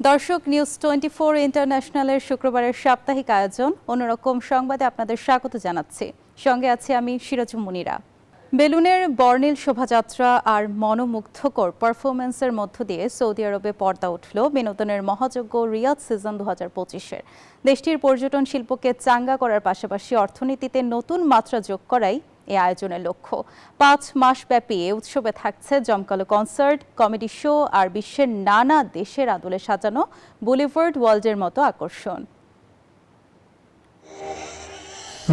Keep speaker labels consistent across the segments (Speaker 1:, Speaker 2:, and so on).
Speaker 1: দর্শক, নিউজ 24 ইন্টারন্যাশনালের শুক্রবারের সাপ্তাহিক আয়োজন অন্যরকম সংবাদে আপনাদের স্বাগত জানাচ্ছি। সঙ্গে আছি আমি সিরাজুম মুনিরা। বেলুনের বর্ণিল শোভাযাত্রা আর মনোমুগ্ধকর পারফরমেন্সের মধ্য দিয়ে সৌদি আরবে পর্দা উঠল বিনোদনের মহাযজ্ঞ রিয়াদ সিজন 2025-এর। দেশটির পর্যটন শিল্পকে চাঙ্গা করার পাশাপাশি অর্থনীতিতে নতুন মাত্রা যোগ করাই এই আয়োজনের লক্ষ্য। 5 মাসব্যাপী এ উৎসবে থাকছে জমকালো কনসার্ট, কমেডি শো আর বিশ্বের নানা দেশের আদলে সাজানো বুলিভার্ড ওয়ার্ল্ডের মতো আকর্ষণ।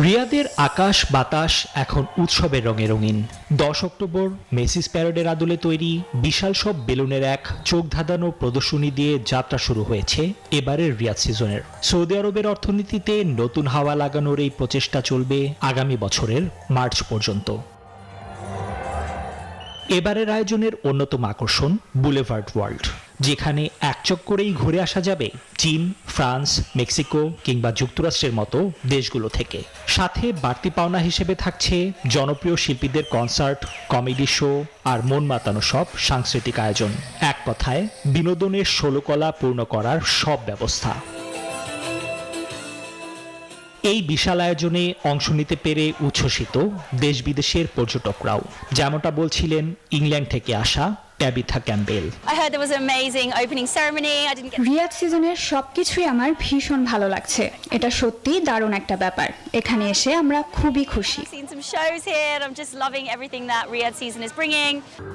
Speaker 2: রিয়াদের আকাশ বাতাস এখন উৎসবের রঙে রঙিন। 10 অক্টোবর মেসিস প্যারেডের আদলে তৈরি বিশাল সব বেলুনের এক চোখ ধাঁধানো প্রদর্শনী দিয়ে যাত্রা শুরু হয়েছে এবারের রিয়াদ সিজনের। সৌদি আরবের অর্থনীতিতে নতুন হাওয়া লাগানোর এই প্রচেষ্টা চলবে আগামী বছরের মার্চ পর্যন্ত। এবারের আয়োজনের অন্যতম আকর্ষণ বুলেভার্ড ওয়ার্ল্ড, যেখানে একচক করেই ঘুরে আসা যাবে চীন, ফ্রান্স, মেক্সিকো কিংবা যুক্তরাষ্ট্রের মতো দেশগুলো থেকে। সাথে বাড়তি পাওনা হিসেবে থাকছে জনপ্রিয় শিল্পীদের কনসার্ট, কমেডি শো আর মন মাতানো সব সাংস্কৃতিক আয়োজন। এক কথায় বিনোদনের ষোলকলা পূর্ণ করার সব ব্যবস্থা। এই বিশাল আয়োজনে অংশ নিতে পেরে উচ্ছ্বসিত দেশ বিদেশের পর্যটকরাও, যেমনটা বলছিলেন ইংল্যান্ড থেকে আসা ট্যাবিথা ক্যাম্বেল।
Speaker 3: রিয়াদ সিজনের সবকিছুই আমার ভীষণ ভালো লাগছে। এটা সত্যি দারুণ একটা ব্যাপার। এখানে এসে আমরা খুবই খুশি।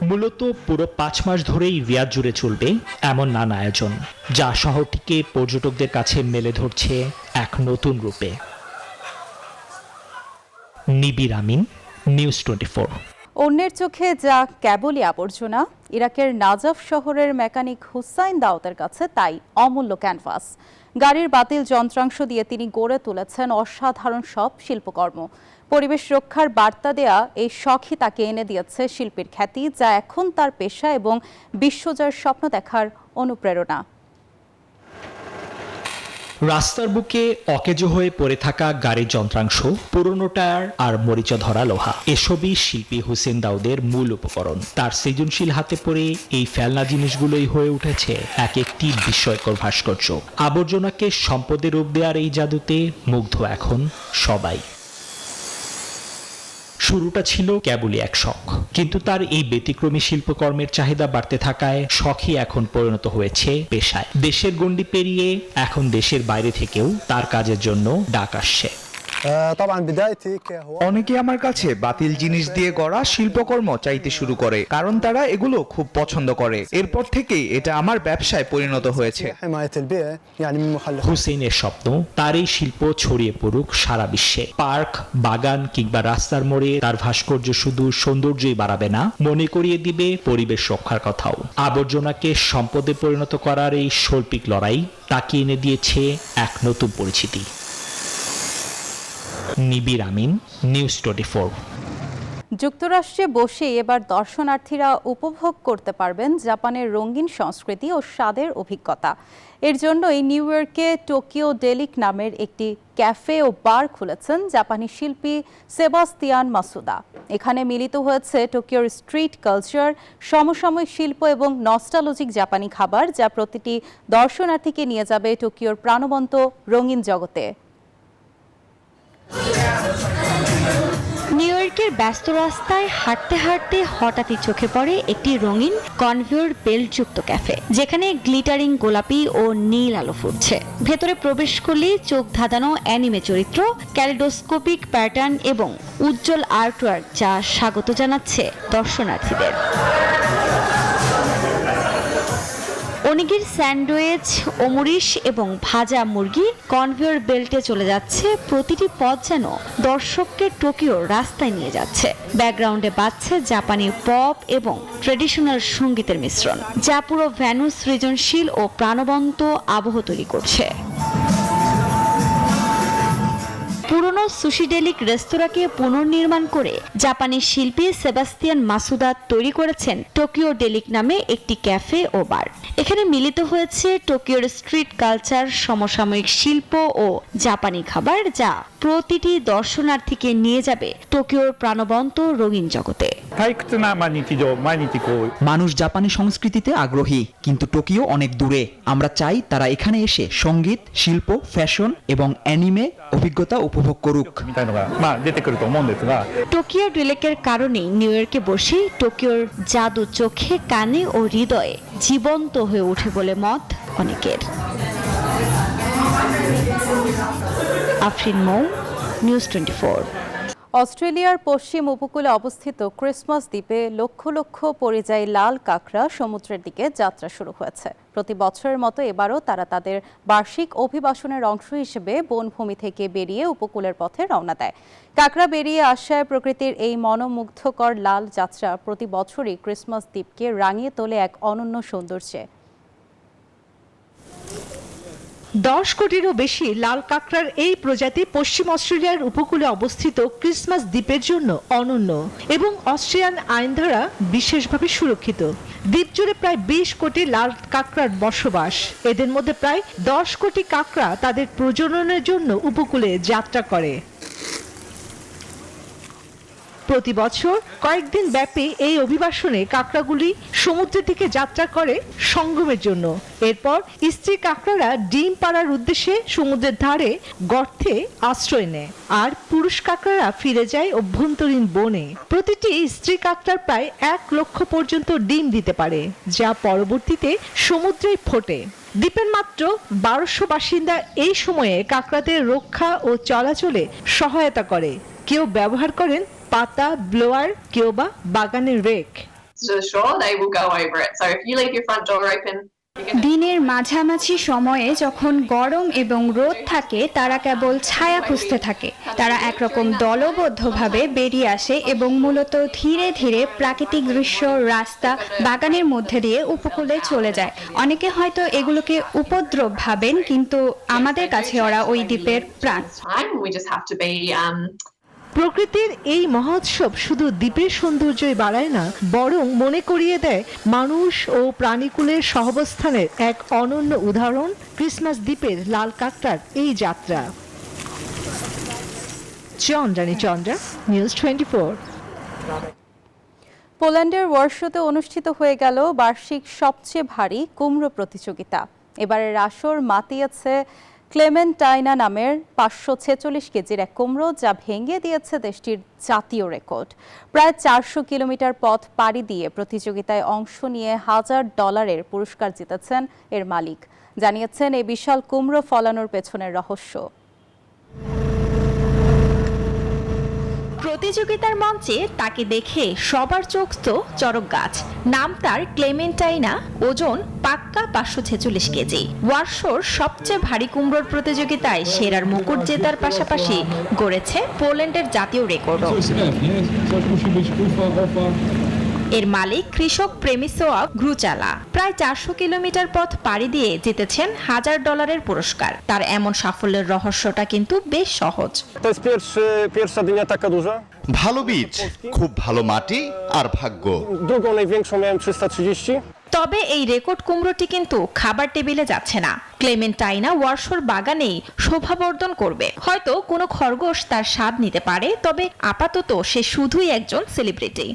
Speaker 2: মূলত পুরো 5 মাস ধরেই রিয়াদ জুড়ে চলবে এমন নানা আয়োজন, যা শহরটিকে পর্যটকদের কাছে মেলে ধরছে এক নতুন রূপে। নিবির আমিন, নিউজ 24।
Speaker 1: অন্যের চোখে যা কেবলই আবর্জনা, ইরাকের নাজাফ শহরের মেকানিক হুসাইন দাউদের কাছে তাই অমূল্য ক্যানভাস। গাড়ির বাতিল যন্ত্রাংশ দিয়ে তিনি গড়ে তুলেছেন অসাধারণ সব শিল্পকর্ম। পরিবেশ রক্ষার বার্তা দেয়া এই শখই তাকে এনে দিয়েছে শিল্পীর খ্যাতি, যা এখন তার পেশা এবং বিশ্বজয়ের স্বপ্ন দেখার অনুপ্রেরণা।
Speaker 2: রাস্তার বুকে অকেজো হয়ে পড়ে থাকা গাড়ির যন্ত্রাংশ, পুরনো টায়ার আর মরিচা ধরা লোহা, এসবই শিল্পী হুসেন দাউদের মূল উপকরণ। তার সৃজনশীল হাতে পড়ে এই ফেলনা জিনিসগুলোই হয়ে উঠেছে এক একটি বিস্ময়কর ভাস্কর্য। আবর্জনাকে সম্পদের রূপ দেওয়ার এই জাদুতে মুগ্ধ এখন সবাই। শুরুটা ছিল কেবলই এক শখ, কিন্তু তার এই ব্যতিক্রমী শিল্পকর্মের চাহিদা বাড়তে থাকায় শখই এখন পরিণত হয়েছে পেশায়। দেশের গণ্ডি পেরিয়ে এখন দেশের বাইরে থেকেও তার কাজের জন্য ডাক আসছে।
Speaker 4: অনেকে আমার কাছে বাতিল জিনিস দিয়ে গড়া শিল্পকর্ম চাইতে শুরু করে, কারণ তারা এগুলো খুব পছন্দ করে। এরপর থেকেই এটা আমার ব্যবসায় পরিণত হয়েছে।
Speaker 2: হুসেইনের স্বপ্ন তার এই শিল্প ছড়িয়ে পড়ুক সারা বিশ্বে। পার্ক, বাগান কিংবা রাস্তার মোড়ে তার ভাস্কর্য শুধু সৌন্দর্যই বাড়াবে না, মনে করিয়ে দিবে পরিবেশ রক্ষার কথাও। আবর্জনাকে সম্পদে পরিণত করার এই শৈল্পিক লড়াই তাকে এনে দিয়েছে এক নতুন পরিচিতি। নিবির আমিন, নিউজ 24।
Speaker 1: যুক্তরাষ্ট্রে বসে এবার দর্শনার্থীরা উপভোগ করতে পারবেন জাপানের রঙিন সংস্কৃতি ও স্বাদের অভিজ্ঞতা। এর জন্যই নিউ ইয়র্কে টোকিও ডেলিক নামের একটি ক্যাফে ও বার খুলেছেন জাপানি শিল্পী সেবাস্তিয়ান মাসুদা। এখানে মিলিত হয়েছে টোকিওর স্ট্রিট কালচার, সমসাময়িক শিল্প এবং নস্টালজিক জাপানি খাবার, যা প্রতিটি দর্শনার্থীকে নিয়ে যাবে টোকিওর প্রাণবন্ত রঙিন জগতে।
Speaker 5: নিউ ইয়র্কের ব্যস্ত রাস্তায় হাঁটতে হাঁটতে হঠাৎই চোখে পড়ে একটি রঙিন কনভেয়র বেল্টযুক্ত ক্যাফে, যেখানে গ্লিটারিং গোলাপি ও নীল আলো ফুটছে। ভেতরে প্রবেশ করলেই চোখ ধাঁধানো অ্যানিমে চরিত্র, ক্যালিডোস্কোপিক প্যাটার্ন এবং উজ্জ্বল আর্টওয়ার্ক, যা স্বাগত জানাচ্ছে দর্শনার্থীদের। অনিগির স্যান্ডউইচ, ওমরিশ এবং ভাজা মুরগি কনভেয়র বেল্টে চলে যাচ্ছে। প্রতিটি পথ যেন দর্শককে টোকিওর রাস্তায় নিয়ে যাচ্ছে। ব্যাকগ্রাউন্ডে বাজছে জাপানি পপ এবং ট্রেডিশনাল সঙ্গীতের মিশ্রণ, যা পুরো ভ্যানু সৃজনশীল ও প্রাণবন্ত আবহ তৈরি করছে। পুরনো সুশি ডেলিক রেস্তোরাঁকে পুনর্নির্মাণ করে জাপানি শিল্পী সেবাস্তিয়ান মাসুদা তৈরি করেছেন টোকিও ডেলিক নামে একটি ক্যাফে ও বার। এখানে মিলিত হয়েছে টোকিওর স্ট্রিট কালচার, সমসাময়িক শিল্প ও জাপানি খাবার, যা প্রতিটি দর্শনার্থীকে নিয়ে যাবে টোকিওর প্রাণবন্ত রঙিন জগতে।
Speaker 6: 退屈な日常毎日こう
Speaker 7: মানুষ জাপানি সংস্কৃতিতে আগ্রহী, কিন্তু টোকিও অনেক দূরে। আমরা চাই তারা এখানে এসে সঙ্গীত, শিল্প, ফ্যাশন এবং অ্যানিমে অভিজ্ঞতা উপভোগ করুক।
Speaker 6: みたいのが出てくると思うんですが
Speaker 5: টোকিও রিলেকের কারণে নিউ ইয়র্কে বসে টোকিওর জাদু চোখে, কানে ও হৃদয়ে জীবন্ত হয়ে ওঠে বলে মত অনেকের। আফরিন মৌ, নিউজ 24।
Speaker 1: অস্ট্রেলিয়ার পশ্চিম উপকূলে অবস্থিত ক্রিসমাস দ্বীপে লক্ষ লক্ষ পরিযায়ী লাল কাঁকড়া সমুদ্রের দিকে যাত্রা শুরু হয়েছে। প্রতি বছরের মতো এবারও তারা তাদের বার্ষিক অভিবাসনের অংশ হিসেবে বনভূমি থেকে বেরিয়ে উপকূলের পথে রওনা দেয়। কাঁকড়া বেরিয়ে আসায় প্রকৃতির এই মনোমুগ্ধকর লাল যাত্রা প্রতি বছরই ক্রিসমাস দ্বীপকে রাঙিয়ে তোলে এক অনন্য সৌন্দর্যে।
Speaker 8: 10 কোটিরও বেশি লাল কাঁকড়ার এই প্রজাতি পশ্চিম অস্ট্রেলিয়ার উপকূলে অবস্থিত ক্রিসমাস দ্বীপের জন্য অনন্য এবং অস্ট্রেলিয়ান আইন দ্বারা বিশেষভাবে সুরক্ষিত। দ্বীপ জুড়ে প্রায় 20 কোটি লাল কাঁকড়ার বসবাস। এদের মধ্যে প্রায় 10 কোটি কাঁকড়া তাদের প্রজননের জন্য উপকূলে যাত্রা করে। প্রতি বছর কয়েকদিন ব্যাপী এই অভিবাসনে কাঁকড়াগুলি সমুদ্রের দিকে যাত্রা করে সঙ্গমের জন্য। এরপর স্ত্রী কাঁকড়ারা ডিম পাড়ার উদ্দেশ্যে সমুদ্রের ধারে গর্তে আশ্রয় নেয়, আর পুরুষ কাঁকড়ারা ফিরে যায় অভ্যন্তরীণ বনে। প্রতিটি স্ত্রী কাঁকড়ার প্রায় 1 লক্ষ পর্যন্ত ডিম দিতে পারে, যা পরবর্তীতে সমুদ্রেই ফোটে। দ্বীপের মাত্র 1200 বাসিন্দা এই সময়ে কাঁকড়াদের রক্ষা ও চলাচলে সহায়তা করে। কেউ ব্যবহার করেন পাতা ব্লোয়ার, কেউ বা বাগানের রেক।
Speaker 3: দিনের মাঝামাঝি সময়ে যখন গরম এবং রোদ থাকে, তারা কেবল ছায়া খুঁজতে থাকে। তারা একরকম দলবদ্ধভাবে বেরিয়ে আসে এবং মূলত ধীরে ধীরে প্রাকৃতিক দৃশ্য, রাস্তা, বাগানের মধ্যে দিয়ে উপকূলে চলে যায়। অনেকে হয়তো এগুলোকে উপদ্রব ভাবেন, কিন্তু আমাদের কাছে ওরা ওই দ্বীপের প্রাণ।
Speaker 8: প্রকৃতির এই মহোৎসব শুধু দ্বীপের সৌন্দর্যই বাড়ায় না, বরং মনে করিয়ে দেয় মানুষ ও প্রাণীকুলের সহাবস্থানের এক অনন্য উদাহরণ ক্রিসমাস দ্বীপের লাল কাঁকড়ার এই যাত্রা। চন্দ্রানী চন্দ্রা, নিউজ 24।
Speaker 1: পোল্যান্ডের ওয়ারশোতে অনুষ্ঠিত হয়ে গেল বার্ষিক সবচেয়ে ভারী কুমড়ো প্রতিযোগিতা। এবারের আসর মাতিয়েছে ক্লেমেন্টাইনা নামের 546 কেজির এক কুমড়ো, যা ভেঙে দিয়েছে দেশটির জাতীয় রেকর্ড। প্রায় 400 কিলোমিটার পথ পাড়ি দিয়ে প্রতিযোগিতায় অংশ নিয়ে $1000 পুরস্কার জিতেছেন এর মালিক। জানিয়েছেন এই বিশাল কুমড়ো ফলানোর পেছনের রহস্য।
Speaker 9: প্রতিযোগিতার মঞ্চে তাকে দেখে সবার চোখ তো চড়ক গাছ। নাম তার ক্লেমেন্টাইনা, ওজন পাক্কা 546 কেজি। ওয়ারশোর সবচেয়ে ভারী কুমড়োর প্রতিযোগিতায় সেরার মুকুট জেতার পাশাপাশি গড়েছে পোল্যান্ডের জাতীয় রেকর্ডও। এর মালিক কৃষক প্রেমিসোয়াভ গ্রুচালা প্রায় 400 কিলোমিটার পথ পাড়ি দিয়ে জিতেছেন $1000 পুরস্কার। তার এমন সাফল্যের রহস্যটা কিন্তু বেশ সহজ।
Speaker 10: ভালো বীজ, খুব ভালো মাটি আর ভাগ্য।
Speaker 9: তবে এই রেকর্ড কুমড়োটি কিন্তু খাবার টেবিলে যাচ্ছে না। ক্লেমেন্টাইনা ওয়ারশোর বাগানেই শোভাবর্ধন করবে। হয়তো কোনো খরগোশ তার স্বাদ নিতে পারে, তবে আপাতত সে শুধুই একজন সেলিব্রিটি।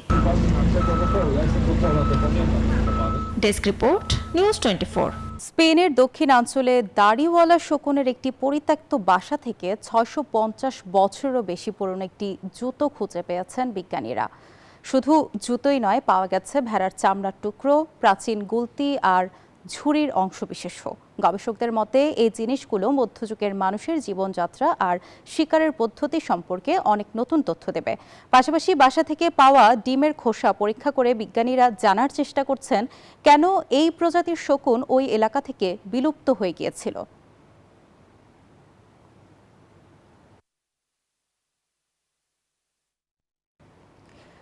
Speaker 9: Desk report, news 24।
Speaker 1: স্পেনের দক্ষিণাঞ্চলে দাড়িওয়ালা শকুনের একটি পরিত্যক্ত বাসা থেকে 650 বছরেরও বেশি পুরনো একটি জুতো খুঁজে পেয়েছেন বিজ্ঞানীরা। শুধু জুতোই নয়, পাওয়া গেছে ভেড়ার চামড়ার টুকরো, প্রাচীন গুলতি আর ঝুড়ির অংশবিশেষও। গবেষকদের মতে এই জিনিসগুলো মধ্যযুগের মানুষের জীবনযাত্রা আর শিকারের পদ্ধতি সম্পর্কে অনেক নতুন তথ্য দেবে। পাশাপাশি বাসা থেকে পাওয়া ডিমের খোসা পরীক্ষা করে বিজ্ঞানীরা জানার চেষ্টা করছেন কেন এই প্রজাতির শকুন ওই এলাকা থেকে বিলুপ্ত হয়ে গিয়েছিল।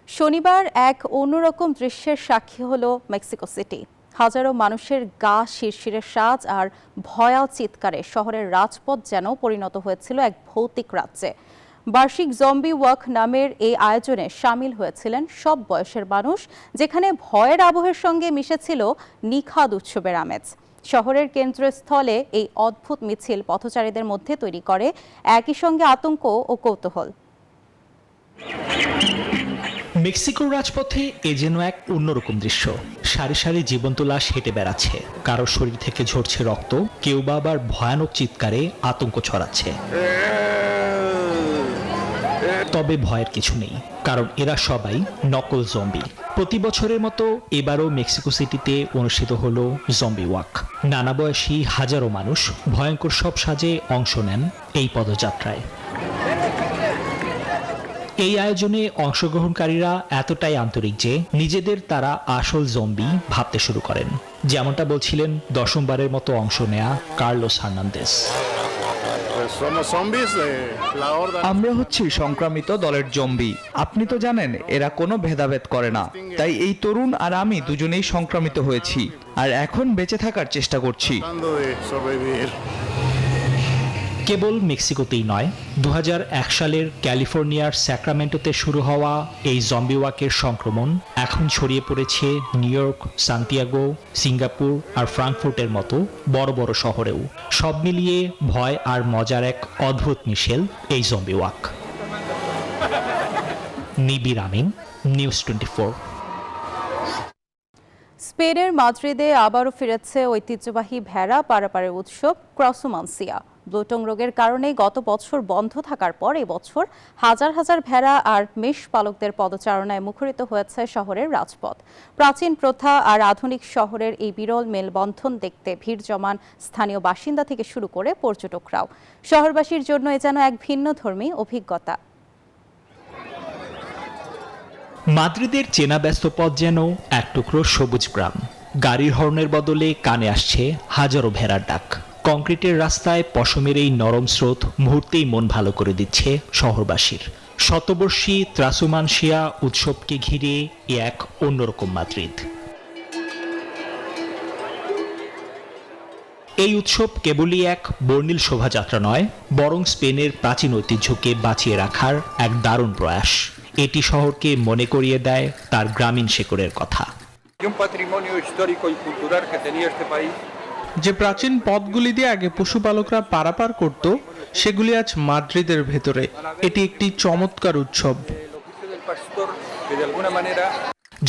Speaker 1: শনিবার এক অন্যরকম দৃশ্যের সাক্ষী হলো মেক্সিকো সিটি। হাজারো মানুষের গা শিরশিরে সাজ আর ভয়াল চিৎকারে শহরের রাজপথ যেন পরিণত হয়েছিল এক ভৌতিক রাজ্যে। বার্ষিক জম্বি ওয়াক নামের এই আয়োজনে সামিল হয়েছিলেন সব বয়সের মানুষ, যেখানে ভয়ের আবহের সঙ্গে মিশেছিল নিখাদ উৎসবের আমেজ। শহরের কেন্দ্রস্থলে এই অদ্ভুত মিছিল পথচারীদের মধ্যে তৈরি করে একই সঙ্গে আতঙ্ক ও কৌতূহল।
Speaker 2: মেক্সিকোর রাজপথে এ যেন এক অন্যরকম দৃশ্য। সারি সারি জীবন্ত লাশ হেঁটে বেড়াচ্ছে, কারো শরীর থেকে ঝরছে রক্ত, কেউ বা আবার ভয়ানক চিৎকারে আতঙ্ক ছড়াচ্ছে। তবে ভয়ের কিছু নেই, কারণ এরা সবাই নকল জম্বি। প্রতি বছরের মতো এবারও মেক্সিকো সিটিতে অনুষ্ঠিত হলো জম্বি ওয়াক। নানা বয়সী হাজারো মানুষ ভয়ঙ্কর সব সাজে অংশ নেন এই পদযাত্রায়। এই আয়োজনে অংশগ্রহণকারীরা এতটাই আন্তরিক যে নিজেদের তারা আসল জম্বি ভাবতে শুরু করেন, যেমনটা বলছিলেন দশমবারের মতো অংশ নেয়া কার্লোস হার্নান্দেজ।
Speaker 4: আমরা হচ্ছি সংক্রামিত দলের জম্বি। আপনি তো জানেন এরা কোনো ভেদাভেদ করে না, তাই এই তরুণ আর আমি দুজনেই সংক্রামিত হয়েছি আর এখন বেঁচে থাকার চেষ্টা করছি।
Speaker 2: কেবল মেক্সিকোতেই নয়, 2001 সালের ক্যালিফোর্নিয়ার স্যাক্রামেন্টোতে শুরু হওয়া এই জম্বি ওয়াকের সংক্রমণ এখন ছড়িয়ে পড়েছে নিউ ইয়র্ক, সান্তিয়াগো, সিঙ্গাপুর আর ফ্রাঙ্কফুর্টের মতো বড় বড় শহরেও। সব মিলিয়ে ভয় আর মজার এক অদ্ভুত মিশেল এই জম্বি ওয়াক। নিবির আমিন, নিউজ 24।
Speaker 1: স্পেনের মাদ্রিদে আবারও ফিরেছে ঐতিহ্যবাহী ভেড়া পারাপারের উৎসব ক্রসোমানসিয়া। ব্লুটং রোগের কারণে গত বছর বন্ধ থাকার পর এবছর হাজার হাজার ভেড়া আর মেষ পালকদের পদচারণায় মুখরিত হয়েছে শহরের রাজপথ। প্রাচীন প্রথা আর আধুনিক শহরের এই বিরল মেলবন্ধন দেখতে ভিড় জমান স্থানীয় বাসিন্দা থেকে শুরু করে পর্যটকরাও। শহরবাসীর জন্য এ যেন এক ভিন্নধর্মী অভিজ্ঞতা।
Speaker 2: মাদ্রিদের চেনা ব্যস্ত পথ যেন এক টুকরো সবুজ গ্রাম। গাড়ির হর্নের বদলে কানে আসছে হাজারো ভেড়ার ডাক। কংক্রিটের রাস্তায় পশমের এই নরম স্রোত মুহূর্তেই মন ভালো করে দিচ্ছে শহরবাসীর। শতবর্ষী ত্রাসুমানসিয়া উৎসবকে ঘিরে এক অন্যরকম মাদ্রিদ। এই উৎসব কেবলই এক বর্ণিল শোভাযাত্রা নয়, বরং স্পেনের প্রাচীন ঐতিহ্যকে বাঁচিয়ে রাখার এক দারুণ প্রয়াস। এটি শহরকে মনে করিয়ে দেয় তার গ্রামীণ শেকড়ের কথা।
Speaker 11: যে প্রাচীন পথগুলি দিয়ে আগে পশুপালকরা পারাপার করত, সেগুলি আজ মাদ্রিদের ভেতরে। এটি একটি চমৎকার উৎসব।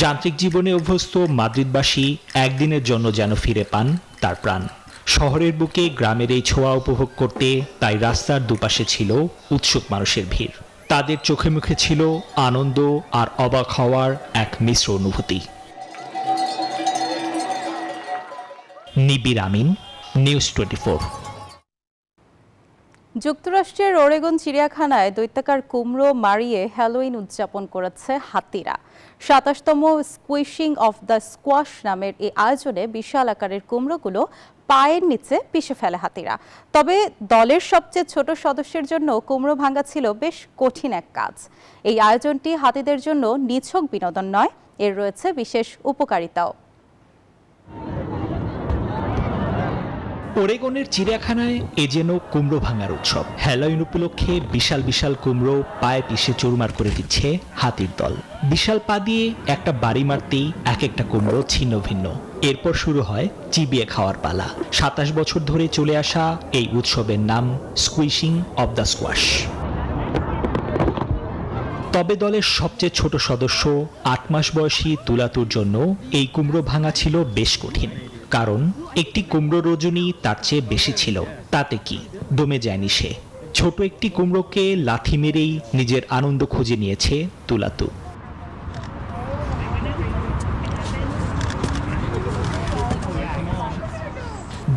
Speaker 2: যান্ত্রিক জীবনে অভ্যস্ত মাদ্রিদবাসী একদিনের জন্য যেন ফিরে পান তার প্রাণ। শহরের বুকে গ্রামের এই ছোঁয়া উপভোগ করতে তাই রাস্তার দুপাশে ছিল উৎসুক মানুষের ভিড়। তাদের চোখে মুখে ছিল আনন্দ আর অবাক হওয়ার এক মিশ্র অনুভূতি। নিবির আমিন, নিউজ 24।
Speaker 1: যুক্তরাষ্ট্রের ওরেগন চিড়িয়াখানায় দৈত্যাকার কুমড়ো মারিয়ে হ্যালোইন উদযাপন করেছে হাতিরা। 27তম স্কুইশিং অফ দ্য স্কোয়াশ নামের এই আয়োজনে বিশাল আকারের কুমড়োগুলো পায়ের নিচে পিষে ফেলে হাতিরা। তবে দলের সবচেয়ে ছোট সদস্যের জন্য কুমড়ো ভাঙা ছিল বেশ কঠিন এক কাজ। এই আয়োজনটি হাতিদের জন্য নিছক বিনোদন নয়, এর রয়েছে বিশেষ উপকারিতাও।
Speaker 2: ওরেগনের চিড়িয়াখানায় এ যেন কুমড়ো ভাঙার উৎসব। হ্যালোইন উপলক্ষে বিশাল বিশাল কুমড়ো পায়ে পিষে চুরমার করে দিচ্ছে হাতির দল। বিশাল পা দিয়ে একটা বাড়ি মারতেই এক একটা কুমড়ো ছিন্ন ভিন্ন। এরপর শুরু হয় চিবিয়ে খাওয়ার পালা। 27 বছর ধরে চলে আসা এই উৎসবের নাম স্কুইশিং অব দ্য স্কোয়াশ। তবে দলের সবচেয়ে ছোট সদস্য 8 মাস বয়সী তুলাতুর জন্য এই কুমড়ো ভাঙা ছিল বেশ কঠিন। কারণ একটি কুমড়োর ওজনই তার চেয়ে বেশি ছিল। তাতে কি, দমে যায়নি সে। ছোট একটি কুমড়োকে লাথি মেরেই নিজের আনন্দ খুঁজে নিয়েছে তুলাতু।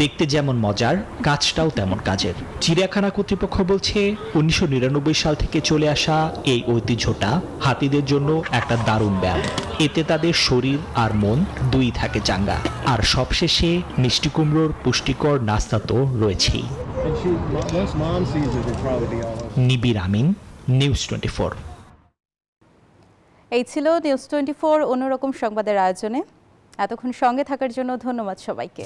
Speaker 2: দেখতে যেমন মজার, কাজটাও তেমন কাজের। চিড়িয়াখানা কর্তৃপক্ষ বলছে 1999 সাল থেকে চলে আসা এই ঐতিহ্যটা হাতিদের জন্য একটা দারুণ ব্যায়াম। এতে তাদের শরীর আর মন দুই থাকে চাঙ্গা। আর সবশেষে মিষ্টি কুমড়োর পুষ্টিকর নাস্তা তো রয়েছেই। নিবির আমিন, নিউজ 24।
Speaker 1: এই ছিল নিউজ 24 অন্যরকম সংবাদের আয়োজনে। এতক্ষণ সঙ্গে থাকার জন্য ধন্যবাদ সবাইকে।